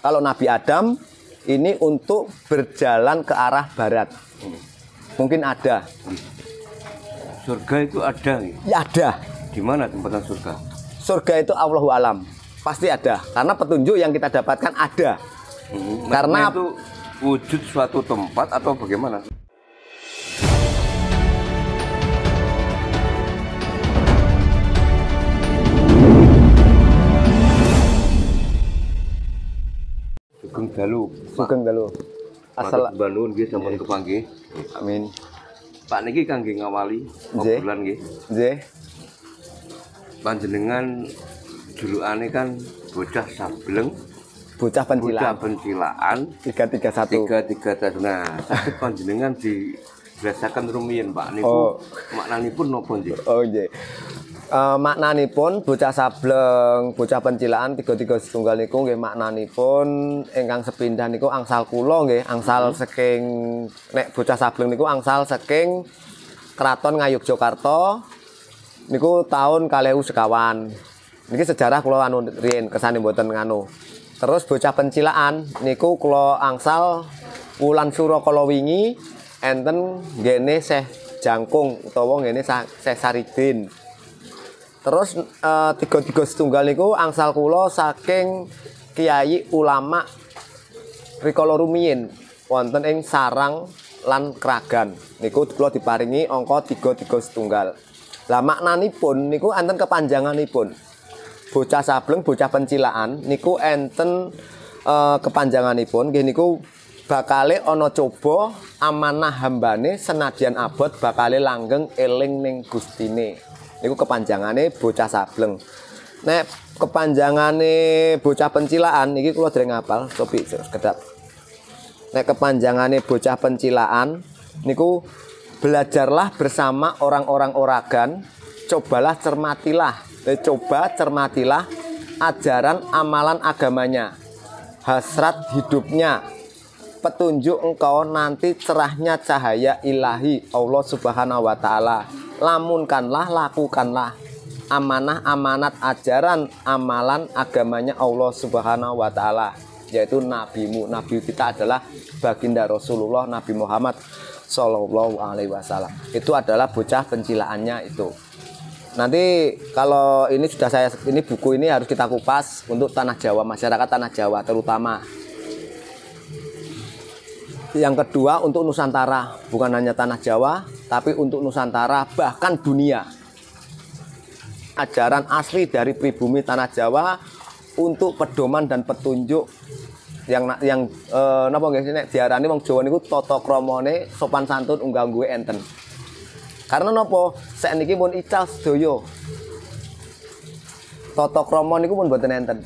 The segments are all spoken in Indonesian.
Kalau Nabi Adam ini untuk berjalan ke arah barat. Mungkin ada. Surga itu ada nih. Ya ada. Di mana tempatan surga? Surga itu Allahu alam. Pasti ada. Karena petunjuk yang kita dapatkan ada. Karena itu wujud suatu tempat atau bagaimana? Sugeng dalu. Sugeng dalu. Asal Bandung nggih sampun kepanggih. Amin. Pak niki kangge ngawali obrolan nggih. Nggih. Panjenengan julukane kan bocah sableng, bocah pencilaan. Bocah pencilaan 331. Nah, sakit panjenengan dirasakan rumiyin Pak niku. Maknanipun napa nggih? Oh nggih. Maknanipun bocah sableng, bocah pencilaan 331 niku nggih maknanipun ingkang sepindah niku angsal kula nggih, angsal saking nek bocah sableng niku angsal saking Kraton Ngayogyakarta niku tahun 2000 sekawan. Niki sejarah kula anu riyen kesane mboten nganu. Terus bocah pencilaan niku kula angsal wulan sura kala wingi enten nggene Syekh Jangkung utawa ngene Syekh Saridin. Terus 331 niku angsal kula saking kiai ulama rikala rumiyin wonten ing Sarang lan Kragan. Niku kula diparingi angka 331. Lah maknanipun niku enten kepanjanganipun. Bocah sableng, bocah pencilaan niku enten kepanjanganipun nggih niku bakale ana coba amanah hambane senadyan abot bakale langgeng eling ning Gustine. Niku kepanjangane bocah sableng. Nek kepanjangane bocah pencilaan niki kula dereng ngapal, cobi sekedap. Nek kepanjangane bocah pencilaan niku belajarlah bersama orang-orang oragan, cobalah cermatilah, coba cermatilah ajaran amalan agamanya, hasrat hidupnya, petunjuk engkau nanti cerahnya cahaya ilahi Allah Subhanahu wa Ta'ala. Lamunkanlah, lakukanlah amanah-amanat ajaran amalan agamanya Allah Subhanahu wa Ta'ala, yaitu nabimu. Nabi kita adalah baginda Rasulullah Nabi Muhammad Sallallahu Alaihi Wasallam. Itu adalah bocah pencilaannya itu. Nanti kalau ini sudah ini buku ini harus kita kupas untuk tanah Jawa, masyarakat tanah Jawa terutama. Yang kedua untuk Nusantara, bukan hanya tanah Jawa, tapi untuk Nusantara bahkan dunia. Ajaran asli dari pribumi tanah Jawa untuk pedoman dan petunjuk yang napa nggih nek diarani wong Jawa niku tata kramane sopan santun unggah ungguhe enten. Karena napa sakniki pun ical sedaya. Tata krama niku pun mboten enten.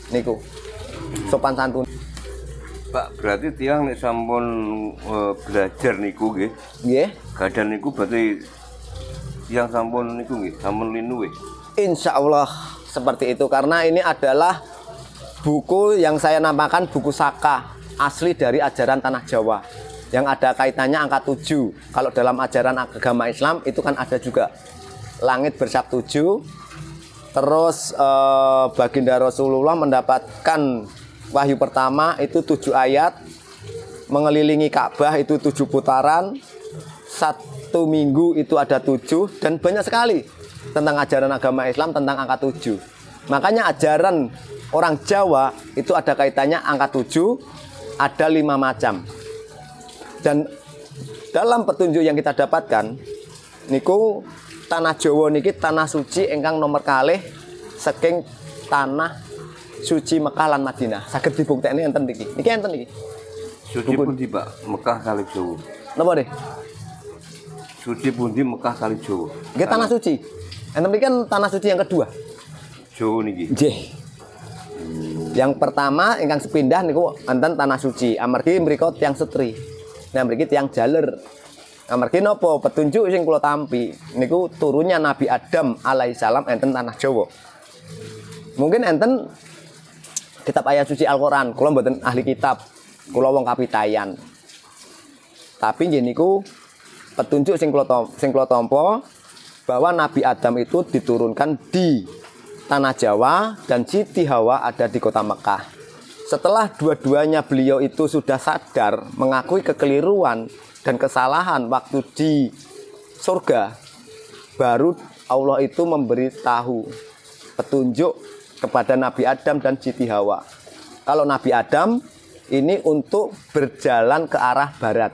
Niku sopan santun. Pak, berarti tiang nek sampun belajar niku nggih. Nggih. Gadan niku berarti yang sampun niku nggih, sampun linu nggih. Insyaallah seperti itu karena ini adalah buku yang saya namakan buku Saka asli dari ajaran tanah Jawa yang ada kaitannya angka 7. Kalau dalam ajaran agama Islam itu kan ada juga langit bersab 7. Terus baginda Rasulullah mendapatkan wahyu pertama itu 7 ayat, mengelilingi Ka'bah itu 7 putaran, 1 minggu itu ada 7, dan banyak sekali tentang ajaran agama Islam tentang angka 7. Makanya ajaran orang Jawa itu ada kaitannya angka 7, ada 5 macam. Dan dalam petunjuk yang kita dapatkan niku tanah Jawa niki tanah suci ingkang nomor kalih saking tanah suci Mekah lan Madinah. Saged dibuktekne enten niki. Niki enten niki. Suci pundi, Pak? Mekah kali Jawa. Napa nggih? Suci pundi Mekah kali Jawa? Nggih tanah suci. Enten niki kan tanah suci yang kedua. Jawa niki. Nggih. Yang pertama ingkang sepindah niku enten tanah suci. Amargi mriku tiyang setri. Nah mriki tiyang jaler. Amargi napa petunjuk sing kula tampi niku turunnya Nabi Adam alaihissalam enten tanah Jawa. Mungkin enten kitab ayat suci Al-Qur'an, kula mboten ahli kitab. Kula wong kapitayan. Tapi nggih niku petunjuk sing kula tampa bahwa Nabi Adam itu diturunkan di tanah Jawa dan Siti Hawa ada di kota Mekah. Setelah dua-duanya beliau itu sudah sadar, mengakui kekeliruan dan kesalahan waktu di surga, baru Allah itu memberitahu petunjuk kepada Nabi Adam dan Siti Hawa. Kalau Nabi Adam ini untuk berjalan ke arah barat.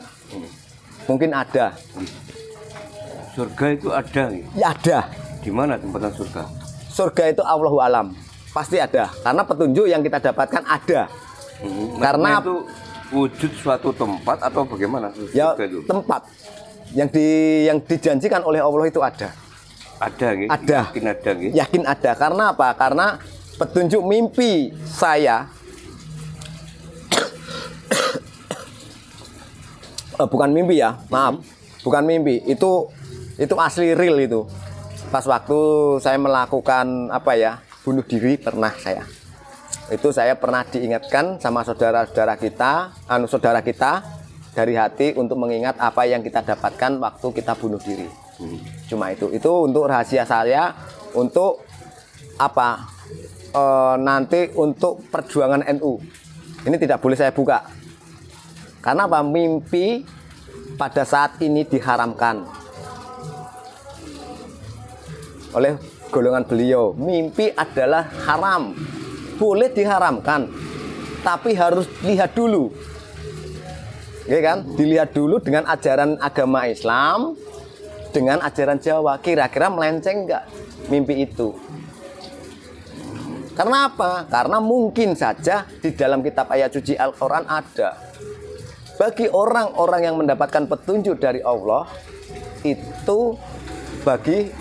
Mungkin ada. Surga itu ada. Ya ada. Di mana tempatnya surga? Surga itu Allahu alam. Pasti ada. Karena petunjuk yang kita dapatkan ada. Karena itu wujud suatu tempat atau bagaimana? Ya, itu? tempat yang dijanjikan oleh Allah itu ada. Ada, gitu? Ada. Yakin ada, gitu? Yakin ada. Karena apa? Karena petunjuk mimpi saya bukan mimpi ya, maaf, bukan mimpi. Itu asli real itu. Pas waktu saya melakukan bunuh diri pernah saya. Itu saya pernah diingatkan sama saudara-saudara kita dari hati untuk mengingat apa yang kita dapatkan waktu kita bunuh diri. Cuma itu untuk rahasia saya untuk nanti untuk perjuangan NU. Ini tidak boleh saya buka. Karena apa? Mimpi pada saat ini diharamkan oleh golongan beliau. Mimpi adalah haram. Boleh diharamkan, tapi harus lihat dulu. Ya kan? Dilihat dulu dengan ajaran agama Islam, dengan ajaran Jawa. Kira-kira melenceng nggak mimpi itu? Karena apa? Karena mungkin saja di dalam kitab ayat suci Al-Quran ada. Bagi orang-orang yang mendapatkan petunjuk dari Allah, itu bagi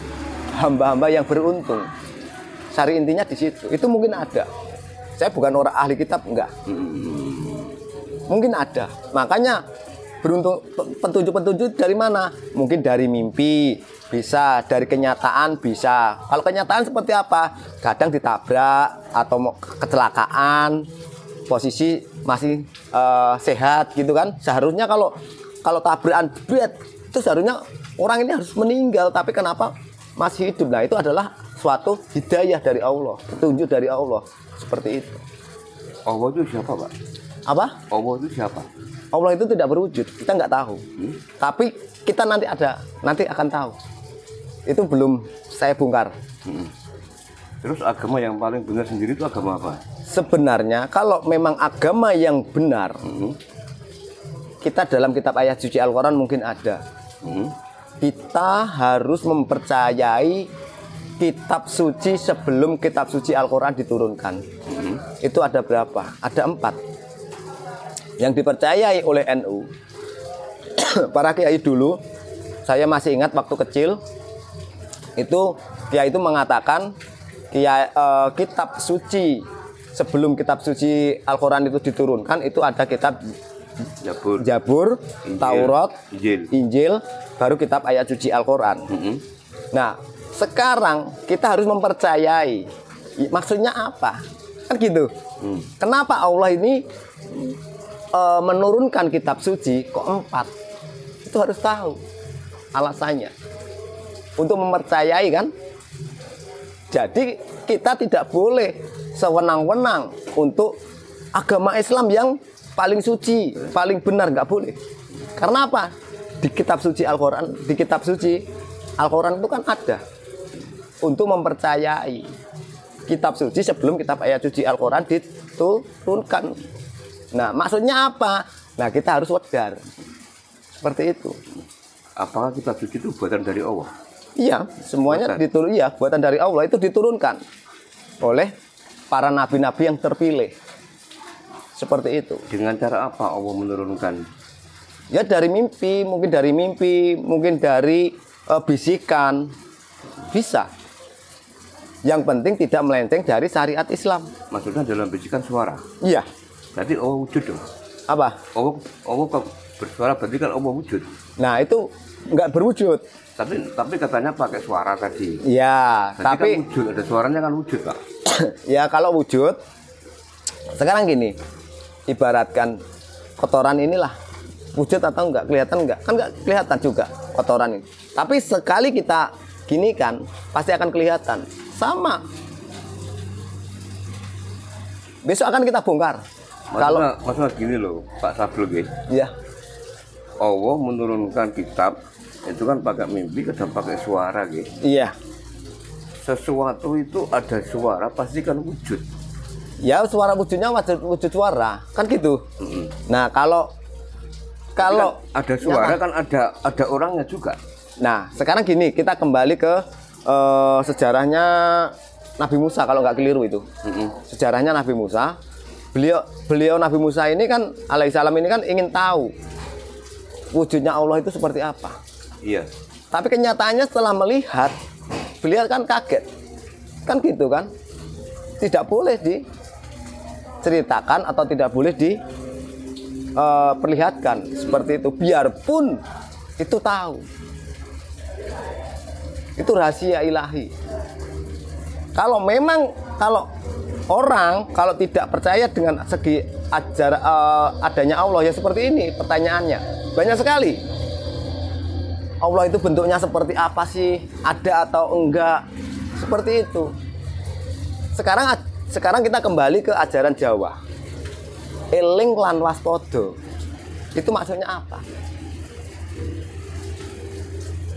hamba-hamba yang beruntung. Sari intinya di situ. Itu mungkin ada. Saya bukan orang ahli kitab, enggak. Mungkin ada. Makanya beruntung petunjuk-petunjuk dari mana? Mungkin dari mimpi, bisa dari kenyataan, bisa. Kalau kenyataan seperti apa? Kadang ditabrak atau kecelakaan, posisi masih sehat gitu kan. Seharusnya kalau tabrakan berat itu seharusnya orang ini harus meninggal, tapi kenapa masih hidup? Nah, itu adalah suatu hidayah dari Allah, petunjuk dari Allah. Seperti itu. Allah itu siapa, Pak? Apa? Allah itu siapa? Allah itu tidak berwujud, kita nggak tahu. Tapi kita nanti akan tahu. Itu belum saya bongkar. Terus agama yang paling benar sendiri itu agama apa? Sebenarnya kalau memang agama yang benar, kita dalam kitab ayat suci Al-Quran mungkin ada. Kita harus mempercayai kitab suci sebelum kitab suci Al-Quran diturunkan. Itu ada berapa? Ada 4 yang dipercayai oleh NU. Para kiai dulu, saya masih ingat waktu kecil, itu kiai itu mengatakan kitab suci sebelum kitab suci Al-Quran itu diturunkan, itu ada kitab Jabur, Injil, Taurat, Injil, baru kitab ayat suci Al-Quran. Nah, sekarang kita harus mempercayai. Maksudnya apa? Kan gitu. Kenapa Allah ini menurunkan kitab suci kok 4? Itu harus tahu alasannya. Untuk mempercayai kan? Jadi kita tidak boleh sewenang-wenang untuk agama Islam yang paling suci, paling benar, nggak boleh. Karena apa? Di kitab suci Al-Quran, itu kan ada untuk mempercayai kitab suci sebelum kitab ayat suci Al-Quran diturunkan. Nah, maksudnya apa? Nah, kita harus wedar. Seperti itu. Apakah kitab suci itu buatan dari Allah? Iya, semuanya diturun. Iya, buatan dari Allah, itu diturunkan oleh para nabi-nabi yang terpilih. Seperti itu. Dengan cara apa Allah menurunkan? Ya dari mimpi, mungkin dari bisikan. Bisa. Yang penting tidak melenceng dari syariat Islam. Maksudnya dalam bisikan suara? Iya. Berarti Allah wujud dong? Apa? Allah bersuara berarti kan Allah wujud. Nah, itu nggak berwujud. Tapi katanya pakai suara tadi. Ya, tapi kan wujud, ada suaranya kan wujud, Pak. Ya, kalau wujud sekarang gini, ibaratkan kotoran inilah wujud atau enggak, kelihatan enggak? Kan enggak kelihatan juga kotoran ini. Tapi sekali kita gini kan, pasti akan kelihatan. Sama. Besok akan kita bongkar. masalah gini loh, Pak Sableng ya. Iya. Allah menurunkan kitab itu kan pakai mimpi, kadang pakai suara gitu. Iya. Sesuatu itu ada suara pasti kan wujud. Ya suara wujudnya wujud suara kan gitu. Nah kalau Kan ada suara kan ada orangnya juga. Nah sekarang gini, kita kembali ke sejarahnya Nabi Musa kalau nggak keliru itu. Sejarahnya Nabi Musa, beliau Nabi Musa ini kan alaihissalam ini kan ingin tahu wujudnya Allah itu seperti apa. Iya. Tapi kenyataannya setelah melihat, beliau kan kaget. Kan gitu kan? Tidak boleh diceritakan atau tidak boleh diperlihatkan seperti itu. Biarpun itu tahu. Itu rahasia ilahi. Kalau orang tidak percaya dengan segi adanya Allah ya seperti ini pertanyaannya. Banyak sekali. Allah itu bentuknya seperti apa sih? Ada atau enggak? Seperti itu. Sekarang kita kembali ke ajaran Jawa. Eling lan waspada. Itu maksudnya apa?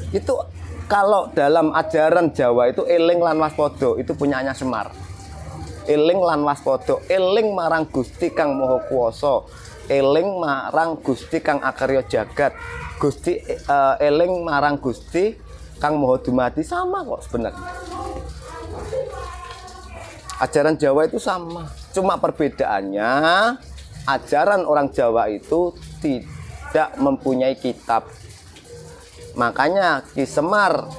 Itu kalau dalam ajaran Jawa itu eling lan waspada itu punyanya Semar. Eling lan waspada, eling marang Gusti Kang Maha Kuwasa, eling marang Gusti Kang Akarya Jagat, Gusti eling marang Gusti Kang Maha Dumadi, sama kok sebenarnya. Ajaran Jawa itu sama, cuma perbedaannya ajaran orang Jawa itu tidak mempunyai kitab. Makanya Ki Semar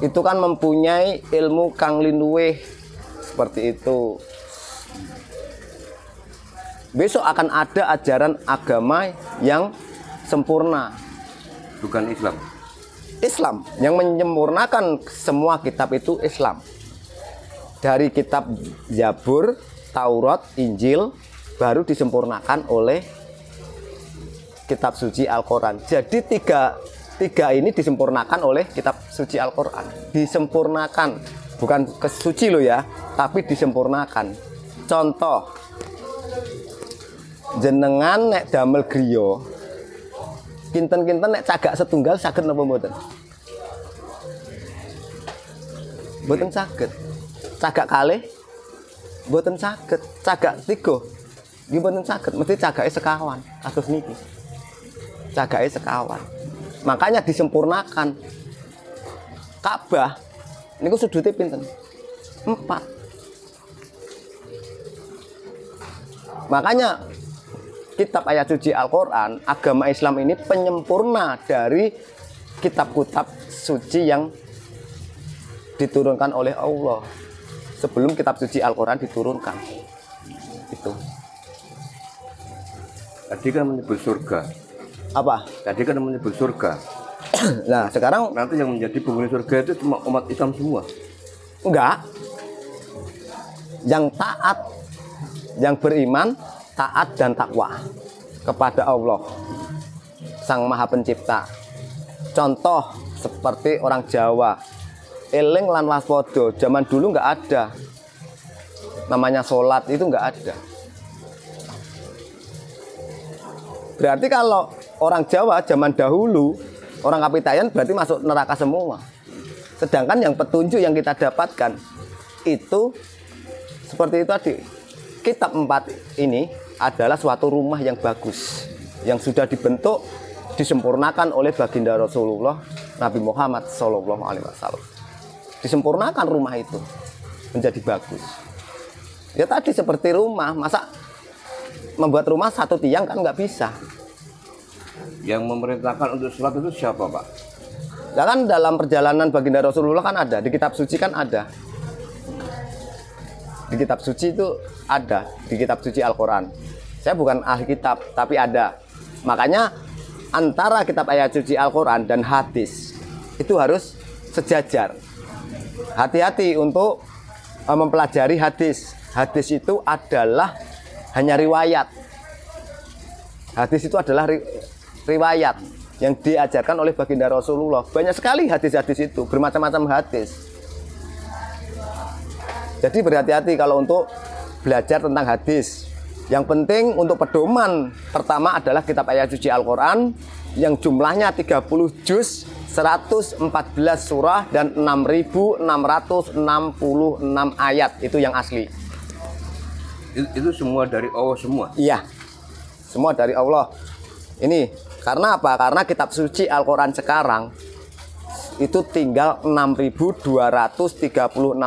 itu kan mempunyai ilmu kang linuwih seperti itu. Besok akan ada ajaran agama yang sempurna. Bukan Islam. Islam yang menyempurnakan semua kitab itu Islam. Dari kitab Zabur, Taurat, Injil baru disempurnakan oleh kitab suci Al-Quran. Jadi tiga ini disempurnakan oleh kitab suci Al-Quran. Disempurnakan, bukan kesuci loh ya, tapi disempurnakan. Contoh, jenengan nek damel griya, kinten-kinten nek cagak setunggal saged napa mboten? Mboten saged. Cagak kalih mboten saged. Cagak tiga nggih mboten saged, mesti cagake sekawan. Kados niki. Cagake sekawan. Makanya disempurnakan. Ka'bah niku sudute pinten? 4. Makanya kitab ayat suci Al-Quran, agama Islam ini penyempurna dari kitab-kitab suci yang diturunkan oleh Allah sebelum kitab suci Al-Quran diturunkan. Itu. Tadi kan menyebut surga. Apa? Tadi kan menyebut surga. Nah, sekarang Nanti yang menjadi penghuni surga itu cuma umat Islam semua. enggak. Yang taat, yang beriman, taat dan takwa kepada Allah Sang Maha Pencipta. Contoh seperti orang Jawa, eling lan waspada. Zaman dulu enggak ada namanya sholat, itu enggak ada. Berarti kalau orang Jawa zaman dahulu, orang Kapitayan berarti masuk neraka semua. Sedangkan yang petunjuk yang kita dapatkan itu seperti itu tadi. Kitab 4 ini adalah suatu rumah yang bagus, yang sudah dibentuk, disempurnakan oleh baginda Rasulullah Nabi Muhammad SAW. Disempurnakan rumah itu menjadi bagus. Ya tadi seperti rumah, masa membuat rumah satu tiang kan nggak bisa. Yang memerintahkan untuk sholat itu siapa, Pak? Ya kan dalam perjalanan baginda Rasulullah kan ada, di kitab suci kan ada. Di kitab suci itu ada, di kitab suci Al-Quran. Saya bukan ahli kitab, tapi ada. Makanya antara kitab ayat suci Al-Quran dan hadis itu harus sejajar. Hati-hati untuk mempelajari hadis. Hadis itu adalah hanya riwayat. Hadis itu adalah riwayat yang diajarkan oleh baginda Rasulullah. Banyak sekali hadis-hadis itu, bermacam-macam hadis. Jadi berhati-hati kalau untuk belajar tentang hadis. Yang penting untuk pedoman pertama adalah kitab ayat suci Al-Quran yang jumlahnya 30 juz, 114 surah dan 6.666 ayat. Itu yang asli. Itu semua dari Allah semua? Iya, semua dari Allah. Ini karena apa? Karena kitab suci Al-Quran sekarang itu tinggal 6.236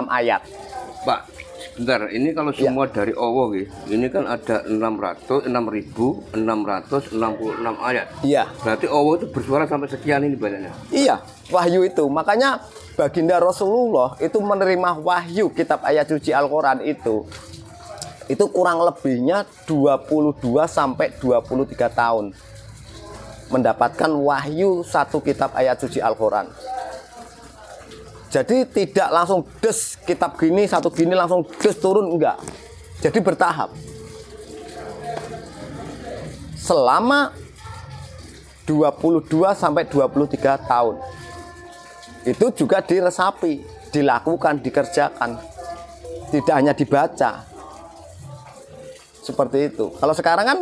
ayat. Pak, bentar, ini kalau semua dari Allah gitu. Ini kan ada 6.666 ayat. Iya. Berarti Allah itu bersuara sampai sekian ini banyaknya. Iya, wahyu itu. Makanya baginda Rasulullah itu menerima wahyu kitab ayat suci Al-Quran itu kurang lebihnya 22 sampai 23 tahun mendapatkan wahyu satu kitab ayat suci Al-Quran. Jadi tidak langsung des kitab gini satu gini langsung des turun, enggak. Jadi bertahap. Selama 22 sampai 23 tahun. Itu juga diresapi, dilakukan, dikerjakan. Tidak hanya dibaca. Seperti itu. Kalau sekarang kan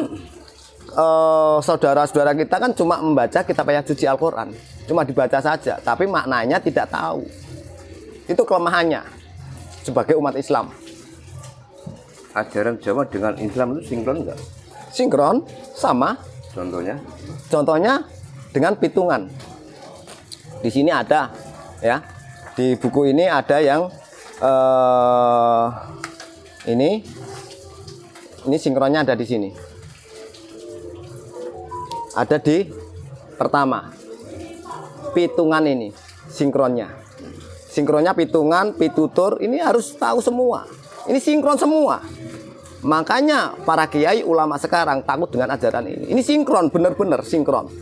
saudara-saudara kita kan cuma membaca kitab ayat suci Al-Quran. Cuma dibaca saja, tapi maknanya tidak tahu. Itu kelemahannya sebagai umat Islam. Ajaran Jawa dengan Islam itu sinkron enggak? Sinkron, sama. Contohnya? Contohnya dengan pitungan. Di sini ada, ya. Di buku ini ada yang ini sinkronnya ada di sini. Ada di pertama. Pitungan ini sinkronnya. Sinkronnya pitungan, pitutur, ini harus tahu semua. Ini sinkron semua. Makanya para kiai ulama sekarang takut dengan ajaran ini. Ini sinkron, benar-benar sinkron.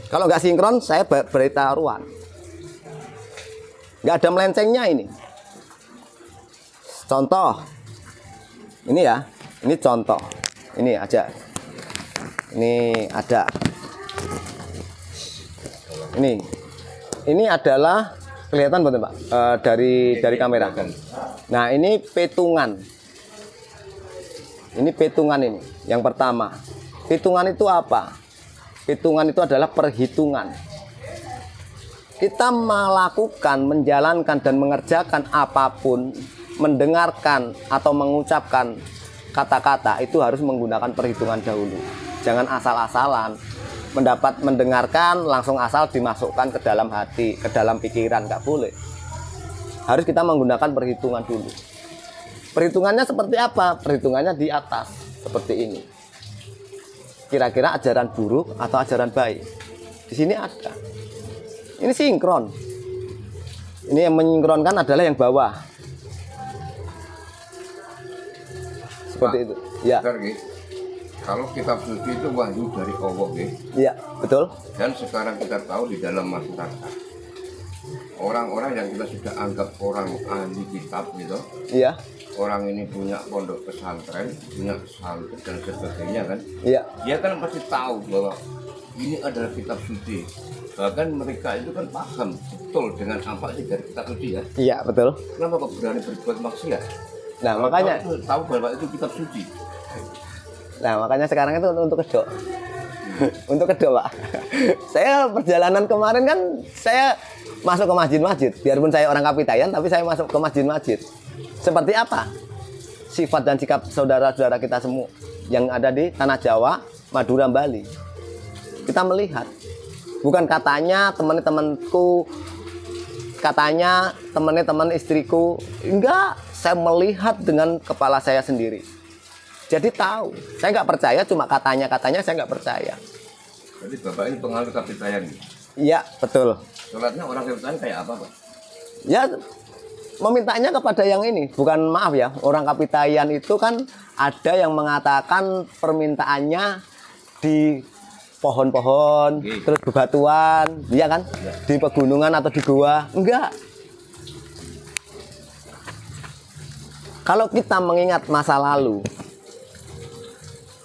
Kalau nggak sinkron, saya beri taruhan. Nggak ada melencengnya ini. Contoh. Ini ya, ini contoh. Ini aja. Ini ada. Ini adalah kelihatan betul Pak dari kamera. Nah ini petungan. Ini petungan ini. Yang pertama. Hitungan itu apa? Hitungan itu adalah perhitungan. Kita melakukan, menjalankan dan mengerjakan apapun, mendengarkan atau mengucapkan kata-kata itu harus menggunakan perhitungan dahulu. Jangan asal-asalan. Mendengarkan langsung asal dimasukkan ke dalam hati, ke dalam pikiran, nggak boleh. Harus kita menggunakan perhitungan dulu. Perhitungannya seperti apa? Perhitungannya di atas seperti ini. Kira-kira ajaran buruk atau ajaran baik? Di sini ada. Ini sinkron. Ini yang menyinkronkan adalah yang bawah. Seperti itu. Ya. Kalau kitab suci itu wahyu dari Allah, iya, betul. Dan sekarang kita tahu di dalam masyarakat orang-orang yang kita sudah anggap orang ahli kitab gitu, iya. Orang ini punya pondok pesantren, punya santri dan sebagainya kan, iya. Dia kan pasti tahu bahwa ini adalah kitab suci. Bahkan mereka itu kan paham betul dengan apa sih dari kitab suci ya. Iya, betul. Kenapa kok berani berbuat maksiat? Nah, makanya tahu bahwa itu kitab suci. Nah, makanya sekarang itu untuk kedok. Untuk kedok, Pak. Saya perjalanan kemarin kan saya masuk ke masjid-masjid. Biarpun saya orang Kapitayan, tapi saya masuk ke masjid-masjid. Seperti apa sifat dan sikap saudara-saudara kita semua yang ada di Tanah Jawa, Madura, Bali. Kita melihat. Bukan katanya teman-temanku, katanya teman-teman istriku. Enggak, saya melihat dengan kepala saya sendiri. Jadi tahu, saya nggak percaya cuma katanya saya nggak percaya. Jadi Bapak ini pengaruh Kapitayan? Iya, betul. Sholatnya orang Kapitayan kayak apa, Pak? Ya, memintanya kepada yang ini. Bukan maaf ya, orang Kapitayan itu kan ada yang mengatakan permintaannya di pohon-pohon, terus bebatuan, iya kan? Ya. Di pegunungan atau di gua. Enggak. Kalau kita mengingat masa lalu,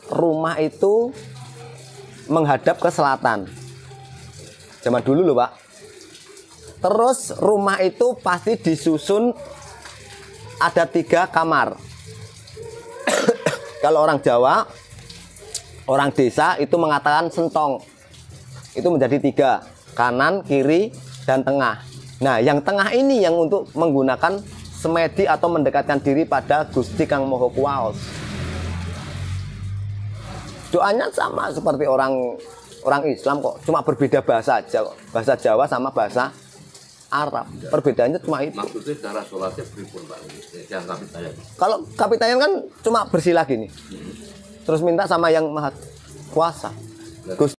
rumah itu menghadap ke selatan. Zaman dulu loh, Pak. Terus rumah itu pasti disusun ada 3 kamar. Kalau orang Jawa, orang desa itu mengatakan sentong. Itu menjadi 3, kanan, kiri, dan tengah. Nah, yang tengah ini yang untuk menggunakan semedi atau mendekatkan diri pada Gusti Kang Maha Kuwaos. Doanya sama seperti orang Islam kok, cuma berbeda bahasa aja kok. Bahasa Jawa sama bahasa Arab. Perbedaannya cuma itu. Maksudnya cara sholatnya pripun Pak? Yang kapitayan. Kalau kapitayan kan cuma bersila gini. Terus minta sama yang maha kuasa. Gusti